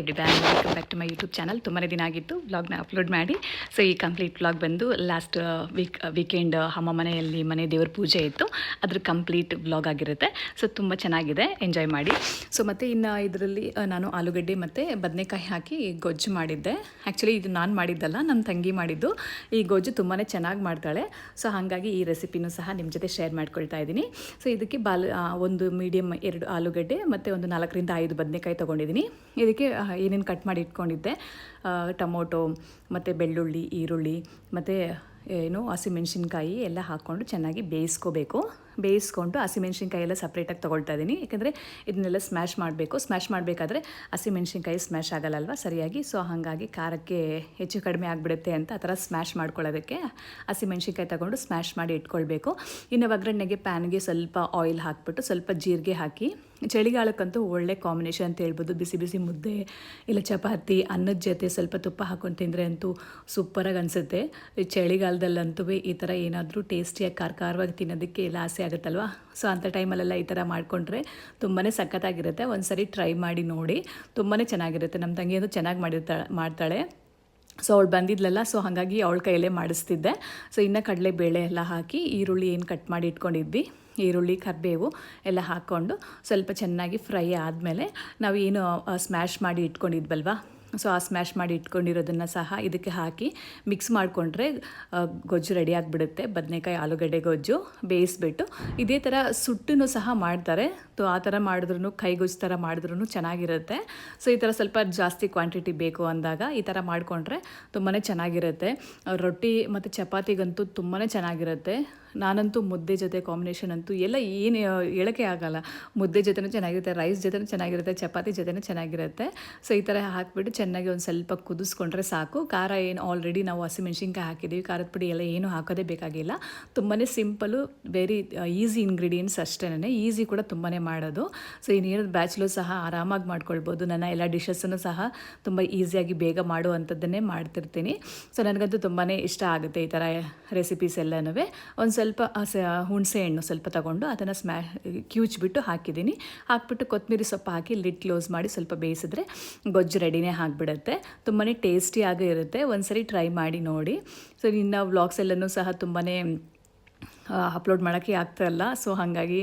ಎವ್ರಿಬ್ಯಾನ್ welcome back to my YouTube channel. ತುಂಬಾ ದಿನ ಆಗಿತ್ತು ವ್ಲಾಗ್ನ ಅಪ್ಲೋಡ್ ಮಾಡಿ. ಸೊ ಈ ಕಂಪ್ಲೀಟ್ ವ್ಲಾಗ್ ಬಂದು ಲಾಸ್ಟ್ ವೀಕೆಂಡ್ ಅಮ್ಮ ಮನೆಯಲ್ಲಿ ಮನೆ ದೇವ್ರ ಪೂಜೆ ಇತ್ತು, ಅದ್ರ ಕಂಪ್ಲೀಟ್ ವ್ಲಾಗ್ ಆಗಿರುತ್ತೆ. ಸೊ ತುಂಬ ಚೆನ್ನಾಗಿದೆ, ಎಂಜಾಯ್ ಮಾಡಿ. ಸೊ ಮತ್ತು ಇನ್ನು ಇದರಲ್ಲಿ ನಾನು ಆಲೂಗಡ್ಡೆ ಮತ್ತು ಬದನೆಕಾಯಿ ಹಾಕಿ ಗೊಜ್ಜು ಮಾಡಿದ್ದೆ. ಆ್ಯಕ್ಚುಲಿ ಇದು ನಾನು ಮಾಡಿದ್ದಲ್ಲ, ನಮ್ಮ ತಂಗಿ ಮಾಡಿದ್ದು. ಈ ಗೊಜ್ಜು ತುಂಬಾ ಚೆನ್ನಾಗಿ ಮಾಡ್ತಾಳೆ. ಸೊ ಹಾಗಾಗಿ ಈ ರೆಸಿಪಿನೂ ಸಹ ನಿಮ್ಮ ಜೊತೆ ಶೇರ್ ಮಾಡ್ಕೊಳ್ತಾ ಇದ್ದೀನಿ. ಸೊ ಇದಕ್ಕೆ ಒಂದು ಮೀಡಿಯಮ್ 2 ಆಲೂಗಡ್ಡೆ ಮತ್ತು ಒಂದು 4 ರಿಂದ 5 ಬದನೆಕಾಯಿ ತೊಗೊಂಡಿದ್ದೀನಿ. ಇದಕ್ಕೆ ಏನೇನು ಕಟ್ ಮಾಡಿ ಇಟ್ಕೊಂಡಿದ್ದೆ, ಟೊಮೊಟೊ ಮತ್ತು ಬೆಳ್ಳುಳ್ಳಿ, ಈರುಳ್ಳಿ ಮತ್ತು ಹಸಿಮೆಣ್ಸಿನ್ಕಾಯಿ ಎಲ್ಲ ಹಾಕ್ಕೊಂಡು ಚೆನ್ನಾಗಿ ಬೇಯಿಸ್ಕೊಂಡು ಹಸಿಮೆಣ್ಸಿನ್ಕಾಯಿ ಎಲ್ಲ ಸಪ್ರೇಟಾಗಿ ತೊಗೊಳ್ತಾ ಇದ್ದೀನಿ. ಯಾಕಂದರೆ ಇದನ್ನೆಲ್ಲ ಸ್ಮ್ಯಾಶ್ ಮಾಡಬೇಕು. ಸ್ಮ್ಯಾಶ್ ಮಾಡಬೇಕಾದ್ರೆ ಹಸಿಮೆಣ್ಸಿನ್ಕಾಯಿ ಸ್ಮ್ಯಾಶ್ ಆಗಲ್ಲಲ್ವ ಸರಿಯಾಗಿ. ಸೊ ಹಾಗಾಗಿ ಖಾರಕ್ಕೆ ಹೆಚ್ಚು ಕಡಿಮೆ ಆಗಿಬಿಡುತ್ತೆ ಅಂತ ಆ ಥರ ಸ್ಮ್ಯಾಶ್ ಮಾಡ್ಕೊಳ್ಳೋದಕ್ಕೆ ಹಸಿಮೆಣ್ಸಿನ್ಕಾಯಿ ತೊಗೊಂಡು ಸ್ಮ್ಯಾಶ್ ಮಾಡಿ ಇಟ್ಕೊಳ್ಬೇಕು. ಇನ್ನು ಒಗ್ಗರಣೆಗೆ ಪ್ಯಾನ್ಗೆ ಸ್ವಲ್ಪ ಆಯಿಲ್ ಹಾಕ್ಬಿಟ್ಟು ಸ್ವಲ್ಪ ಜೀರಿಗೆ ಹಾಕಿ, ಚಳಿಗಾಲಕ್ಕಂತೂ ಒಳ್ಳೆ ಕಾಂಬಿನೇಷನ್ ಅಂತ ಹೇಳ್ಬೋದು. ಬಿಸಿ ಬಿಸಿ ಮುದ್ದೆ ಇಲ್ಲ ಚಪಾತಿ ಅನ್ನದ ಜೊತೆ ಸ್ವಲ್ಪ ತುಪ್ಪ ಹಾಕ್ಕೊಂಡು ತಿಂದರೆ ಅಂತೂ ಸೂಪರಾಗಿ ಅನಿಸುತ್ತೆ. ಚಳಿಗಾಲದಲ್ಲಂತೂ ಈ ಥರ ಏನಾದರೂ ಟೇಸ್ಟಿಯಾಗಿ ಖಾರವಾಗಿ ತಿನ್ನೋದಕ್ಕೆ ಎಲ್ಲ ಆಸೆ ಆಗುತ್ತಲ್ವ. ಸೊ ಅಂಥ ಟೈಮಲ್ಲೆಲ್ಲ ಈ ಥರ ಮಾಡಿಕೊಂಡ್ರೆ ತುಂಬಾ ಸಖತ್ತಾಗಿರುತ್ತೆ. ಒಂದು ಸರಿ ಟ್ರೈ ಮಾಡಿ ನೋಡಿ, ತುಂಬಾ ಚೆನ್ನಾಗಿರುತ್ತೆ. ನಮ್ಮ ತಂಗಿ ಅದು ಚೆನ್ನಾಗಿ ಮಾಡ್ತಾಳೆ. ಸೊ ಅವಳು ಬಂದಿದ್ಲಲ್ಲ, ಸೊ ಹಾಗಾಗಿ ಅವಳ ಕೈಯಲ್ಲೇ ಮಾಡಿಸ್ತಿದ್ದೆ. ಸೊ ಇನ್ನು ಕಡಲೆಬೇಳೆ ಎಲ್ಲ ಹಾಕಿ, ಈರುಳ್ಳಿ ಏನು ಕಟ್ ಮಾಡಿ ಇಟ್ಕೊಂಡಿದ್ವಿ, ಈರುಳ್ಳಿ ಕರಿಬೇವು ಎಲ್ಲ ಹಾಕ್ಕೊಂಡು ಸ್ವಲ್ಪ ಚೆನ್ನಾಗಿ ಫ್ರೈ ಆದಮೇಲೆ ನಾವು ಏನು ಸ್ಮ್ಯಾಶ್ ಮಾಡಿ ಇಟ್ಕೊಂಡಿದ್ವಲ್ವ, ಸೊ ಆ ಸ್ಮ್ಯಾಶ್ ಮಾಡಿ ಇಟ್ಕೊಂಡಿರೋದನ್ನು ಸಹ ಇದಕ್ಕೆ ಹಾಕಿ ಮಿಕ್ಸ್ ಮಾಡಿಕೊಂಡ್ರೆ ಗೊಜ್ಜು ರೆಡಿ ಆಗಿಬಿಡುತ್ತೆ. ಬದನೆಕಾಯಿ ಆಲೂಗಡ್ಡೆ ಗೊಜ್ಜು ಬೇಯಿಸ್ಬಿಟ್ಟು ಇದೇ ಥರ ಸುಟ್ಟೂ ಸಹ ಮಾಡ್ತಾರೆ. ಆ ಥರ ಮಾಡಿದ್ರೂ ಕೈಗೊಜ್ಜು ಥರ ಮಾಡಿದ್ರೂ ಚೆನ್ನಾಗಿರುತ್ತೆ. ಸೊ ಈ ಥರ ಸ್ವಲ್ಪ ಜಾಸ್ತಿ ಕ್ವಾಂಟಿಟಿ ಬೇಕು ಅಂದಾಗ ಈ ಥರ ಮಾಡಿಕೊಂಡ್ರೆ ತುಂಬಾ ಚೆನ್ನಾಗಿರುತ್ತೆ. ರೊಟ್ಟಿ ಮತ್ತು ಚಪಾತಿಗಂತೂ ತುಂಬಾ ಚೆನ್ನಾಗಿರುತ್ತೆ. ನಾನಂತೂ ಮುದ್ದೆ ಜೊತೆ ಕಾಂಬಿನೇಷನ್ ಅಂತೂ ಏನು ಹೇಳೋಕ್ಕೆ ಆಗಲ್ಲ. ಮುದ್ದೆ ಜೊತೆನೂ ಚೆನ್ನಾಗಿರುತ್ತೆ, ರೈಸ್ ಜೊತೆನೂ ಚೆನ್ನಾಗಿರುತ್ತೆ, ಚಪಾತಿ ಜೊತೆನೂ ಚೆನ್ನಾಗಿರುತ್ತೆ. ಸೊ ಈ ಥರ ಹಾಕಿಬಿಟ್ಟು ಚೆನ್ನಾಗಿ ಒಂದು ಸ್ವಲ್ಪ ಕುದಿಸ್ಕೊಂಡ್ರೆ ಸಾಕು. ಖಾರ ಏನು ಆಲ್ರೆಡಿ ನಾವು ಹಸಿಮೆಣ್ಸಿನ್ಕಾಯಿ ಹಾಕಿದ್ದೀವಿ, ಖಾರದ ಪುಡಿ ಎಲ್ಲ ಏನೂ ಹಾಕೋದೇ ಬೇಕಾಗಿಲ್ಲ. ತುಂಬಾ ಸಿಂಪಲು, ವೆರಿ ಈಸಿ ಇಂಗ್ರೀಡಿಯೆಂಟ್ಸ್ ಅಷ್ಟೇ, ಈಸಿ ಕೂಡ ತುಂಬಾ ಮಾಡೋದು. ಸೊ ಇನ್ನೇನು ಬ್ಯಾಚುಲರ್ ಸಹ ಆರಾಮಾಗಿ ಮಾಡ್ಕೊಳ್ಬೋದು. ನನ್ನ ಎಲ್ಲ ಡಿಶಸ್ಸನ್ನು ಸಹ ತುಂಬ ಈಸಿಯಾಗಿ ಬೇಗ ಮಾಡುವಂಥದ್ದನ್ನೇ ಮಾಡ್ತಿರ್ತೀನಿ. ಸೊ ನನಗಂತೂ ತುಂಬಾ ಇಷ್ಟ ಆಗುತ್ತೆ ಈ ಥರ ರೆಸಿಪೀಸ್ ಎಲ್ಲನೂ. ಒಂದು ಸ್ವಲ್ಪ ಹುಣಸೆ ಹಣ್ಣು ಸ್ವಲ್ಪ ತಗೊಂಡು ಅದನ್ನು ಕಿವುಚ್ಬಿಟ್ಟು ಹಾಕಿದ್ದೀನಿ. ಹಾಕ್ಬಿಟ್ಟು ಕೊತ್ತಂಬರಿ ಸೊಪ್ಪು ಹಾಕಿ ಲಿಡ್ ಕ್ಲೋಸ್ ಮಾಡಿ ಸ್ವಲ್ಪ ಬೇಯಿಸಿದ್ರೆ ಗೊಜ್ಜು ರೆಡಿನೇ ಆಗಿಬಿಡುತ್ತೆ. ತುಂಬಾ ಟೇಸ್ಟಿಯಾಗಿ ಇರುತ್ತೆ. ಒಂದು ಸರಿ ಟ್ರೈ ಮಾಡಿ ನೋಡಿ. ಸೊ ಇನ್ನು ವ್ಲಾಗ್ಸ್ ಎಲ್ಲನೂ ಸಹ ತುಂಬಾ ಅಪ್ಲೋಡ್ ಮಾಡೋಕ್ಕೆ ಆಗ್ತಾಯಿಲ್ಲ. ಸೊ ಹಾಗಾಗಿ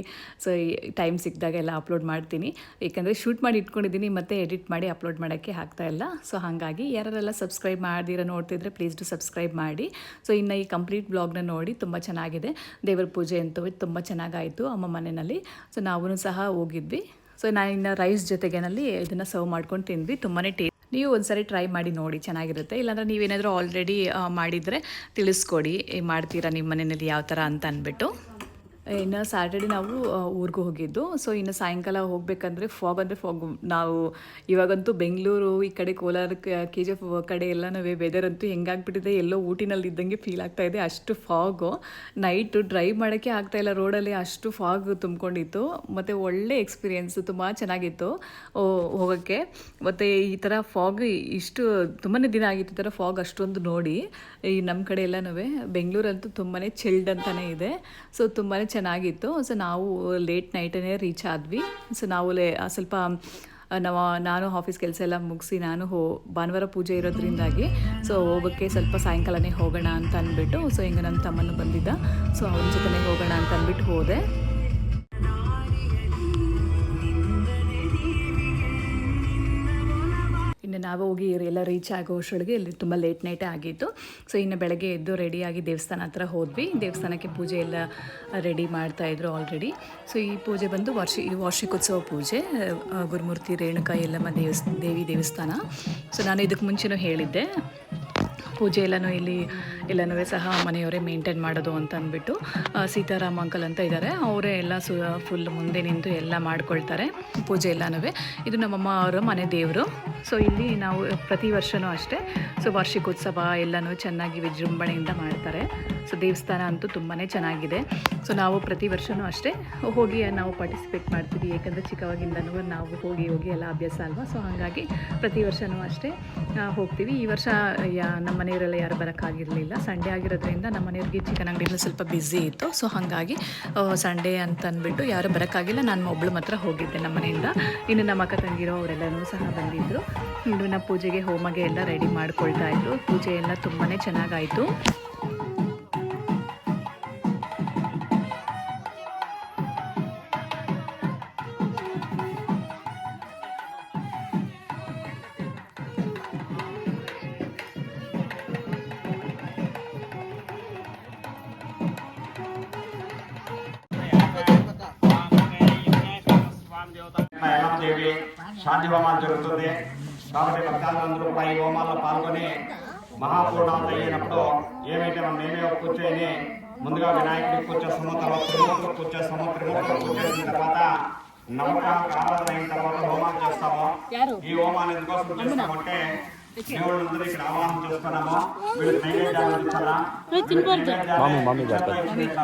ಟೈಮ್ ಸಿಕ್ಕಿದಾಗ ಎಲ್ಲ ಅಪ್ಲೋಡ್ ಮಾಡ್ತೀನಿ. ಏಕೆಂದರೆ ಶೂಟ್ ಮಾಡಿ ಇಟ್ಕೊಂಡಿದ್ದೀನಿ ಮತ್ತು ಎಡಿಟ್ ಮಾಡಿ ಅಪ್ಲೋಡ್ ಮಾಡೋಕ್ಕೆ ಆಗ್ತಾಯಿಲ್ಲ. ಸೊ ಹಾಗಾಗಿ ಯಾರೆಲ್ಲ ಸಬ್ಸ್ಕ್ರೈಬ್ ಮಾಡ್ದಿರೋ ನೋಡ್ತಿದ್ರೆ ಪ್ಲೀಸ್ ಟು ಸಬ್ಸ್ಕ್ರೈಬ್ ಮಾಡಿ. ಸೊ ಇನ್ನು ಈ ಕಂಪ್ಲೀಟ್ ಬ್ಲಾಗ್ನ ನೋಡಿ, ತುಂಬ ಚೆನ್ನಾಗಿದೆ. ದೇವರ ಪೂಜೆ ಅಂತೂ ತುಂಬ ಚೆನ್ನಾಗಾಯಿತು ಅಮ್ಮ ಮನೆಯಲ್ಲಿ. ಸೊ ನಾವೂ ಸಹ ಹೋಗಿದ್ವಿ. ಸೊ ನಾನು ಇನ್ನು ರೈಸ್ ಜೊತೆಗೇನಲ್ಲಿ ಇದನ್ನು ಸರ್ವ್ ಮಾಡ್ಕೊಂಡು ತಿಂದ್ವಿ. ತುಂಬಾ ನೀವು ಒಂದು ಸಾರಿ ಟ್ರೈ ಮಾಡಿ ನೋಡಿ, ಚೆನ್ನಾಗಿರುತ್ತೆ. ಇಲ್ಲಾಂದರೆ ನೀವೇನಾದರೂ ಆಲ್ರೆಡಿ ಮಾಡಿದರೆ ತಿಳಿಸ್ಕೊಡಿ, ಮಾಡ್ತೀರಾ ನಿಮ್ಮ ಮನೆಯಲ್ಲಿ ಯಾವ ಥರ ಅಂತ ಅಂದ್ಬಿಟ್ಟು. ಇನ್ನು ಸ್ಯಾಟರ್ಡೆ ನಾವು ಊರಿಗೂ ಹೋಗಿದ್ದು. ಸೊ ಇನ್ನು ಸಾಯಂಕಾಲ ಹೋಗಬೇಕಂದ್ರೆ ಫಾಗ್. ನಾವು ಇವಾಗಂತೂ ಬೆಂಗಳೂರು ಈ ಕಡೆ ಕೋಲಾರ KGF ಕಡೆ ಎಲ್ಲನೂ ವೆದರ್ ಅಂತೂ ಹೆಂಗಾಗ್ಬಿಟ್ಟಿದೆ, ಎಲ್ಲೋ ಊಟಿನಲ್ಲಿ ಇದ್ದಂಗೆ ಫೀಲ್ ಆಗ್ತಾಯಿದೆ. ಅಷ್ಟು ಫಾಗು. ನೈಟು ಡ್ರೈವ್ ಮಾಡೋಕ್ಕೆ ಆಗ್ತಾಯಿಲ್ಲ, ರೋಡಲ್ಲಿ ಅಷ್ಟು ಫಾಗ್ ತುಂಬ್ಕೊಂಡಿತ್ತು. ಮತ್ತು ಒಳ್ಳೆ ಎಕ್ಸ್ಪೀರಿಯೆನ್ಸು, ತುಂಬ ಚೆನ್ನಾಗಿತ್ತು ಹೋಗೋಕ್ಕೆ. ಮತ್ತು ಈ ಥರ ಫಾಗ್ ತುಂಬಾ ದಿನ ಆಗಿತ್ತು ಈ ಥರ ಫಾಗ್ ಅಷ್ಟೊಂದು ನೋಡಿ. ಈ ನಮ್ಮ ಕಡೆ ಎಲ್ಲನೂ ಬೆಂಗಳೂರಂತೂ ತುಂಬಾ ಚಿಲ್ಡ್ ಅಂತಲೇ ಇದೆ. ಸೊ ತುಂಬಾ ಚೆನ್ನಾಗಿತ್ತು. ಸೊ ನಾವು ಲೇಟ್ ನೈಟೇ ರೀಚ್ ಆದ್ವಿ. ಸೊ ನಾವು ಸ್ವಲ್ಪ ನಾನು ಆಫೀಸ್ ಕೆಲಸ ಎಲ್ಲ ಮುಗಿಸಿ ನಾನು ಭಾನುವಾರ ಪೂಜೆ ಇರೋದ್ರಿಂದಾಗಿ ಸೊ ಹೋಗೋಕ್ಕೆ ಸ್ವಲ್ಪ ಸಾಯಂಕಾಲನೇ ಹೋಗೋಣ ಅಂತ ಅಂದ್ಬಿಟ್ಟು, ಸೊ ಹಿಂಗೆ ನನ್ನ ತಮ್ಮನೂ ಬಂದಿದ್ದ, ಸೊ ಅವ್ರ ಜೊತೆನೇ ಹೋಗೋಣ ಅಂತ ಅಂದ್ಬಿಟ್ಟು ಹೋದೆ. ಇನ್ನು ನಾವು ಹೋಗಿ ಎಲ್ಲ ರೀಚ್ ಆಗೋ ಅಷ್ಟರೊಳಗೆ ಇಲ್ಲಿ ತುಂಬ ಲೇಟ್ ನೈಟೇ ಆಗಿತ್ತು. ಸೊ ಇನ್ನು ಬೆಳಗ್ಗೆ ಎದ್ದು ರೆಡಿಯಾಗಿ ದೇವಸ್ಥಾನ ಹತ್ರ ಹೋದ್ವಿ. ದೇವಸ್ಥಾನಕ್ಕೆ ಪೂಜೆ ಎಲ್ಲ ರೆಡಿ ಮಾಡ್ತಾಯಿದ್ರು ಆಲ್ರೆಡಿ. ಸೊ ಈ ಪೂಜೆ ಬಂದು ವಾರ್ಷಿಕೋತ್ಸವ ಪೂಜೆ, ಗುರುಮೂರ್ತಿ ರೇಣುಕಾ ಯಲ್ಲಮ್ಮ ದೇವಿ ದೇವಸ್ಥಾನ. ಸೊ ನಾನು ಇದಕ್ಕೆ ಮುಂಚೆನೂ ಹೇಳಿದ್ದೆ, ಪೂಜೆ ಎಲ್ಲನೂ ಸಹ ಮನೆಯವರೇ ಮೇಂಟೈನ್ ಮಾಡೋದು ಅಂತ ಅಂದ್ಬಿಟ್ಟು. ಸೀತಾರಾಮ್ ಅಂಕಲ್ ಅಂತ ಇದ್ದಾರೆ, ಅವರೇ ಎಲ್ಲ ಫುಲ್ ಮುಂದೆ ನಿಂತು ಎಲ್ಲ ಮಾಡ್ಕೊಳ್ತಾರೆ ಪೂಜೆ ಎಲ್ಲನೂ. ಇದು ನಮ್ಮಮ್ಮ ಅವರ ಮನೆ ದೇವರು. ಸೊ ಇಲ್ಲಿ ನಾವು ಪ್ರತಿ ವರ್ಷವೂ ಅಷ್ಟೇ ಸೊ ವಾರ್ಷಿಕೋತ್ಸವ ಎಲ್ಲನೂ ಚೆನ್ನಾಗಿ ವಿಜೃಂಭಣೆಯಿಂದ ಮಾಡ್ತಾರೆ. ಸೊ ದೇವಸ್ಥಾನ ಅಂತೂ ತುಂಬಾ ಚೆನ್ನಾಗಿದೆ. ಸೊ ನಾವು ಪ್ರತಿ ವರ್ಷವೂ ಅಷ್ಟೇ ಹೋಗಿ ನಾವು ಪಾರ್ಟಿಸಿಪೇಟ್ ಮಾಡ್ತೀವಿ, ಏಕೆಂದರೆ ಚಿಕ್ಕವಾಗಿಂದನೂ ನಾವು ಹೋಗಿ ಎಲ್ಲ ಅಭ್ಯಾಸ ಅಲ್ವಾ. ಸೊ ಹಾಗಾಗಿ ಪ್ರತಿ ವರ್ಷವೂ ಅಷ್ಟೇ ಹೋಗ್ತೀವಿ. ಈ ವರ್ಷ ನಮ್ಮ ಮನೆಯವರೆಲ್ಲ ಯಾರು ಬರೋಕ್ಕಾಗಿರಲಿಲ್ಲ, ಸಂಡೇ ಆಗಿರೋದ್ರಿಂದ ನಮ್ಮ ಮನೆಯವ್ರಿಗೆ ಚಿಕನ್ ಅಂಗಡಿನೂ ಸ್ವಲ್ಪ ಬ್ಯುಸಿ ಇತ್ತು. ಸೊ ಹಾಗಾಗಿ ಸಂಡೇ ಅಂತ ಅಂದ್ಬಿಟ್ಟು ಯಾರು ಬರೋಕ್ಕಾಗಿಲ್ಲ. ನಾನು ಒಬ್ಬಳು ಮಾತ್ರ ಹೋಗಿದ್ದೆ ನಮ್ಮ ಮನೆಯಿಂದ. ಇನ್ನು ನಮ್ಮ ಅಕ್ಕ ತಂಗಿರೋ ಅವರೆಲ್ಲರೂ ಸಹ ಬಂದಿದ್ದರು. ಇನ್ನು ಪೂಜೆಗೆ ಹೋಮಗೆ ಎಲ್ಲ ರೆಡಿ ಮಾಡ್ಕೊಳ್ತಾ ಇದ್ರು. ಪೂಜೆ ಎಲ್ಲ ತುಂಬಾ ಚೆನ್ನಾಗಾಯಿತು. శాంతి హోమాలు జరుగుతుంది కాబట్టి భక్తాదులందరూ కూడా ఈ హోమాల్లో పాల్గొని మహాపూర్ణాంత అయినప్పుడు ఏమైతే మనం మేమే కూర్చొని ముందుగా వినాయకుడికి పూజ చేస్తామో, తర్వాత త్రిమూర్తులకు పూజ చేస్తామో, త్రిమూర్తులకు పూజ చేసిన తర్వాత నవగ్రహాలకు ఆరాధన అయిన తర్వాత హోమాలు చేస్తాము. ఈ హోమాలు ఎందుకోసం చేస్తామంటే దేవుళ్ళందరూ ఇక్కడ ఆవాహన చేస్తున్నాము. వీళ్ళు నైవేద్యాలు ఇచ్చారా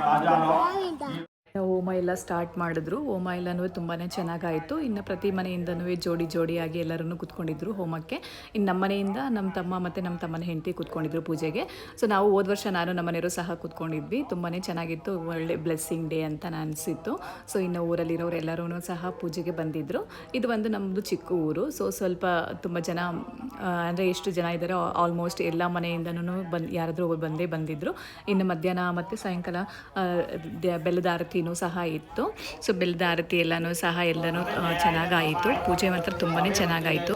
రాజాలో ಹೋಮ ಎಲ್ಲ ಸ್ಟಾರ್ಟ್ ಮಾಡಿದ್ರು. ಹೋಮ ಎಲ್ಲನೂ ತುಂಬಾ ಚೆನ್ನಾಗಾಯಿತು. ಇನ್ನು ಪ್ರತಿ ಮನೆಯಿಂದನೂ ಜೋಡಿಯಾಗಿ ಎಲ್ಲರೂ ಕೂತ್ಕೊಂಡಿದ್ರು ಹೋಮಕ್ಕೆ. ಇನ್ನು ನಮ್ಮ ಮನೆಯಿಂದ ನಮ್ಮ ತಮ್ಮ ಮತ್ತು ನಮ್ಮ ತಮ್ಮನ ಹೆಂಡತಿ ಕೂತ್ಕೊಂಡಿದ್ರು ಪೂಜೆಗೆ. ಸೊ ನಾವು ಹೋದ ವರ್ಷ ನಾನು ನಮ್ಮ ಮನೆಯವರು ಸಹ ಕೂತ್ಕೊಂಡಿದ್ವಿ. ತುಂಬಾ ಚೆನ್ನಾಗಿತ್ತು, ಒಳ್ಳೆ ಬ್ಲೆಸ್ಸಿಂಗ್ ಡೇ ಅಂತ ಅನಿಸಿತ್ತು. ಸೊ ಇನ್ನು ಊರಲ್ಲಿರೋರು ಎಲ್ಲರೂ ಸಹ ಪೂಜೆಗೆ ಬಂದಿದ್ದರು. ಇದು ಒಂದು ನಮ್ಮದು ಚಿಕ್ಕ ಊರು. ಸೊ ಸ್ವಲ್ಪ ತುಂಬ ಜನ ಅಂದರೆ ಎಷ್ಟು ಜನ ಇದ್ದಾರೋ ಆಲ್ಮೋಸ್ಟ್ ಎಲ್ಲ ಮನೆಯಿಂದನೂ ಯಾರಾದರೂ ಒಬ್ಬರು ಬಂದಿದ್ದರು. ಇನ್ನು ಮಧ್ಯಾಹ್ನ ಮತ್ತು ಸಾಯಂಕಾಲ ಬೆಲ್ಲದ ಆರತಿನೂ ಸಹ ಇತ್ತು. ಸೊ ಬೆಲ್ಲದ ಆರತಿ ಎಲ್ಲನೂ ಸಹ ಚೆನ್ನಾಗಾಯಿತು. ಪೂಜೆ ಮಾತ್ರ ತುಂಬಾ ಚೆನ್ನಾಗಾಯಿತು.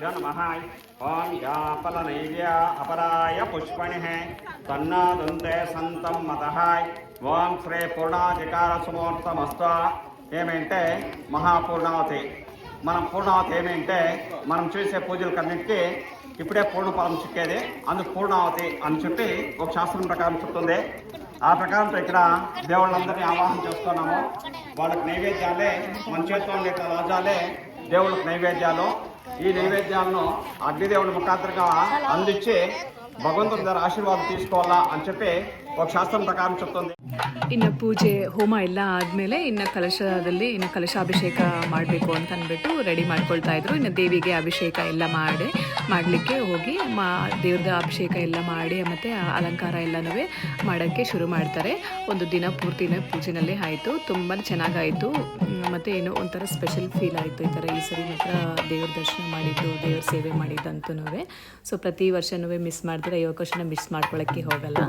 नमः ओम यापलनैव्य अपराय पुष्पणिः तन्नादन्ते सन्तं मतः ओम श्री पूर्णाधिकार सुमूर्तमस्तु ఏమంటే మహాపూర్ణావతి మనం పూర్ణావతి ఏమంటే మనం చేసే పూజలకన్నిటికీ ఇప్పుడే పూర్ణ ఫలం చిక్కేది అందుకు పూర్ణావతి అని చెప్పి ఒక శాస్త్రం ప్రకారం చెప్తుంది ఆ ప్రకారంతో ఇక్కడ దేవుళ్ళందరినీ ఆవాహన చేస్తున్నాము వాళ్ళకి నైవేద్యాలే మన చేతిలో ఉండే రాజాలే దేవుళ్ళకి నైవేద్యాలు ఈ నైవేద్యాలను అగ్నిదేవుడి ముఖాంతరంగా అందించి ಭಗವಂತನ ದರ ಆಶೀರ್ವಾದ ತೀಸ್ಕೊಳ್ಳ ಅಂತ చెప్పి ఒక ಶಾಸ್ತ್ರ ಪ್ರಕಾರ చెప్తుంది. ಇನ್ನು ಪೂಜೆ ಹೋಮ ಎಲ್ಲ ಆದಮೇಲೆ ಇನ್ನು ಕಲಶಾಭಿಷೇಕ ಮಾಡಬೇಕು ಅಂತ ಅಂದ್ಬಿಟ್ಟು ರೆಡಿ ಮಾಡ್ಕೊಳ್ತಾ ಇದ್ರು. ಇನ್ನು ದೇವಿಗೆ ಅಭಿಷೇಕ ಎಲ್ಲ ಮಾಡಲಿಕ್ಕೆ ಹೋಗಿ ದೇವ್ರದ ಅಭಿಷೇಕ ಎಲ್ಲ ಮಾಡಿ ಮತ್ತು ಅಲಂಕಾರ ಎಲ್ಲನೂ ಮಾಡೋಕ್ಕೆ ಶುರು ಮಾಡ್ತಾರೆ. ಒಂದು ದಿನ ಪೂರ್ತಿನ ಪೂಜೆನಲ್ಲೇ ಆಯಿತು. ತುಂಬಾ ಚೆನ್ನಾಗಾಯಿತು ಮತ್ತು ಏನೋ ಒಂಥರ ಸ್ಪೆಷಲ್ ಫೀಲ್ ಆಯಿತು. ಈ ಥರ ಈ ಸರಿ ಮಾತ್ರ ದೇವ್ರ ದರ್ಶನ ಮಾಡಿದ್ದು, ದೇವ್ರ ಸೇವೆ ಮಾಡಿದ್ದಂತೂ. ಸೊ ಪ್ರತಿ ವರ್ಷನೂ ಮಿಸ್ ಮಾಡಿದ್ರೆ ಈ ಅವಕಾಶನ ಮಿಸ್ ಮಾಡ್ಕೊಳ್ಳೋಕ್ಕೆ ಹೋಗಲ್ಲ.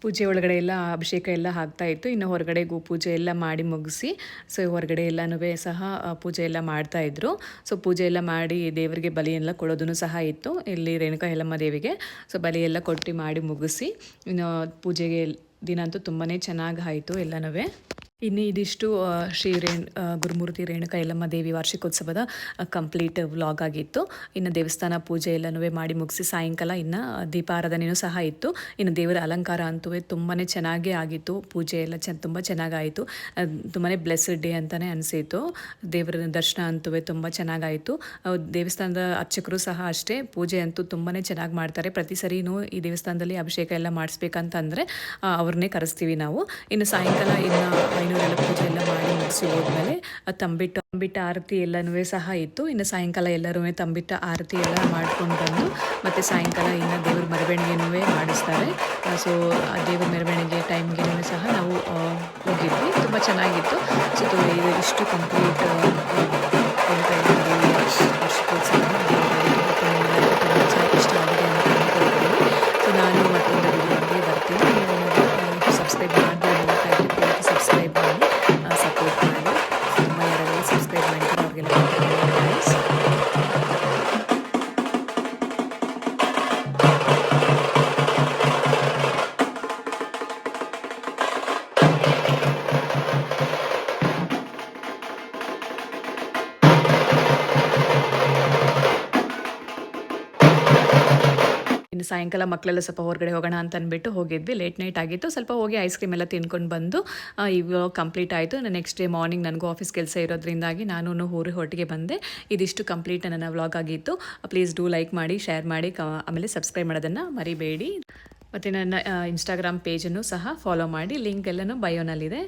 ಪೂಜೆ ಒಳಗಡೆ ಎಲ್ಲ ಅಭಿಷೇಕ ಎಲ್ಲ ಆಗ್ತಾ ಇತ್ತು. ಇನ್ನು ಹೊರಗಡೆ ಪೂಜೆ ಎಲ್ಲ ಮಾಡಿ ಮುಗಿಸಿ ಹೊರಗಡೆ ಎಲ್ಲನೂ ಸಹ ಪೂಜೆ ಎಲ್ಲ ಮಾಡ್ತಾಯಿದ್ರು. ಪೂಜೆ ಎಲ್ಲ ಮಾಡಿ ದೇವರಿಗೆ ಬಲಿ ಎಲ್ಲ ಕೊಡೋದೂ ಸಹ ಇತ್ತು ಇಲ್ಲಿ ರೇಣುಕಾ ಯಲ್ಲಮ್ಮ ದೇವಿಗೆ. ಬಲಿ ಎಲ್ಲ ಕೊಟ್ಟು ಮಾಡಿ ಮುಗಿಸಿ ಇನ್ನು ಪೂಜೆಗೆ ದಿನ ಅಂತೂ ತುಂಬಾ ಚೆನ್ನಾಗಿ ಆಯಿತು ಎಲ್ಲನೂ. ಇನ್ನು ಇದಿಷ್ಟು ಗುರುಮೂರ್ತಿ ರೇಣುಕಾ ಯಲ್ಲಮ್ಮ ದೇವಿ ವಾರ್ಷಿಕೋತ್ಸವದ ಕಂಪ್ಲೀಟ್ ವ್ಲಾಗ್ ಆಗಿತ್ತು. ಇನ್ನು ದೇವಸ್ಥಾನ ಪೂಜೆ ಎಲ್ಲನೂ ಮಾಡಿ ಮುಗಿಸಿ ಸಾಯಂಕಾಲ ಇನ್ನು ದೀಪಾರಾಧನೆಯೂ ಸಹ ಇತ್ತು. ಇನ್ನು ದೇವರ ಅಲಂಕಾರ ಅಂತೂ ತುಂಬಾ ಚೆನ್ನಾಗೇ ಆಗಿತ್ತು. ಪೂಜೆ ಎಲ್ಲ ತುಂಬ ಚೆನ್ನಾಗಾಯಿತು. ತುಂಬಾ ಬ್ಲೆಸ್ಡ್ ಡೇ ಅಂತಲೇ ಅನಿಸಿತು. ದೇವರ ದರ್ಶನ ಅಂತೂ ತುಂಬ ಚೆನ್ನಾಗಾಯಿತು. ದೇವಸ್ಥಾನದ ಅರ್ಚಕರು ಸಹ ಅಷ್ಟೇ, ಪೂಜೆ ಅಂತೂ ತುಂಬಾ ಚೆನ್ನಾಗಿ ಮಾಡ್ತಾರೆ. ಪ್ರತಿ ಸರಿನೂ ಈ ದೇವಸ್ಥಾನದಲ್ಲಿ ಅಭಿಷೇಕ ಎಲ್ಲ ಮಾಡಿಸ್ಬೇಕಂತಂದರೆ ಅವ್ರನ್ನೇ ಕರೆಸ್ತೀವಿ ನಾವು. ಇನ್ನು ಸಾಯಂಕಾಲ ಇನ್ನು ಐನೂರೆಲ್ಲ ಪೂಜೆ ಎಲ್ಲ ಮಾಡಿ ಮುಗಿಸಿ ಹೋದ್ಮೇಲೆ ತಂಬಿಟ್ಟ ಆರತಿ ಎಲ್ಲನೂ ಸಹ ಇತ್ತು. ಇನ್ನು ಸಾಯಂಕಾಲ ಎಲ್ಲರೂ ತಂಬಿಟ್ಟ ಆರತಿ ಎಲ್ಲ ಮಾಡ್ಕೊಂಡು ಬಂದು ಮತ್ತು ಸಾಯಂಕಾಲ ಇನ್ನು ದೇವ್ರ ಮೆರವಣಿಗೆನೂ ಮಾಡಿಸ್ತಾರೆ. ಸೊ ಆ ದೇವ್ರ ಮೆರವಣಿಗೆ ಟೈಮ್ಗೆ ಸಹ ನಾವು ಹೋಗಿದ್ವಿ. ತುಂಬ ಚೆನ್ನಾಗಿತ್ತು. ಸೊ ಇದು ಇಷ್ಟು ಕಂಪ್ಲೀಟ್ ವಾರ್ಷಿಕೋತ್ಸವ ಇಷ್ಟ ಆಗಿದೆ ಅಂತ ಅಂದ್ಕೊಳ್ತೀನಿ. ಸೊ ನಾನು ಮತ್ತೊಂದು ವಿಡಿಯೋಗೆ ಬರ್ತೀನಿ. ನೀವು ಸಬ್ಸ್ಕ್ರೈಬ್ ಮಾಡಿ ಸಬ್ಸ್ಕ್ರೈಬ್ ಮಾಡಿ ಸಪೋರ್ಟ್ ಮಾಡಿ. ತುಂಬ ಯಾರೆಲ್ಲ ಸಬ್ಸ್ಕ್ರೈಬ್ ಮಾಡಿದ್ರೆ ಅವ್ರಿಗೆಲ್ಲ ಥ್ಯಾಂಕ್ಸ್. ಇನ್ನು ಸಾಯಂಕಾಲ ಮಕ್ಕಳೆಲ್ಲ ಸ್ವಲ್ಪ ಹೊರಗಡೆ ಹೋಗೋಣ ಅಂತ ಅಂದ್ಬಿಟ್ಟು ಹೋಗಿದ್ವಿ. ಲೇಟ್ ನೈಟ್ ಆಗಿತ್ತು. ಸ್ವಲ್ಪ ಹೋಗಿ ಐಸ್ ಕ್ರೀಮ್ ಎಲ್ಲ ತಿನ್ಕೊಂಡು ಬಂದು ಈ ವ್ಲಾಗ್ ಕಂಪ್ಲೀಟ್ ಆಯಿತು. ನೆಕ್ಸ್ಟ್ ಡೇ ಮಾರ್ನಿಂಗ್ ನನಗೂ ಆಫೀಸ್ ಕೆಲಸ ಇರೋದ್ರಿಂದಾಗಿ ನಾನು ಹೊಟ್ಟಿಗೆ ಬಂದೆ. ಇದಿಷ್ಟು ಕಂಪ್ಲೀಟ್ ನನ್ನ ವ್ಲಾಗ್ ಆಗಿತ್ತು. ಪ್ಲೀಸ್ ಡೂ ಲೈಕ್ ಮಾಡಿ, ಶೇರ್ ಮಾಡಿ, ಆಮೇಲೆ ಸಬ್ಸ್ಕ್ರೈಬ್ ಮಾಡೋದನ್ನು ಮರಿಬೇಡಿ. ಮತ್ತು ನನ್ನ ಇನ್ಸ್ಟಾಗ್ರಾಮ್ ಪೇಜನ್ನು ಸಹ ಫಾಲೋ ಮಾಡಿ. ಲಿಂಕ್ ಎಲ್ಲನೂ ಬಯೋನಲ್ಲಿದೆ.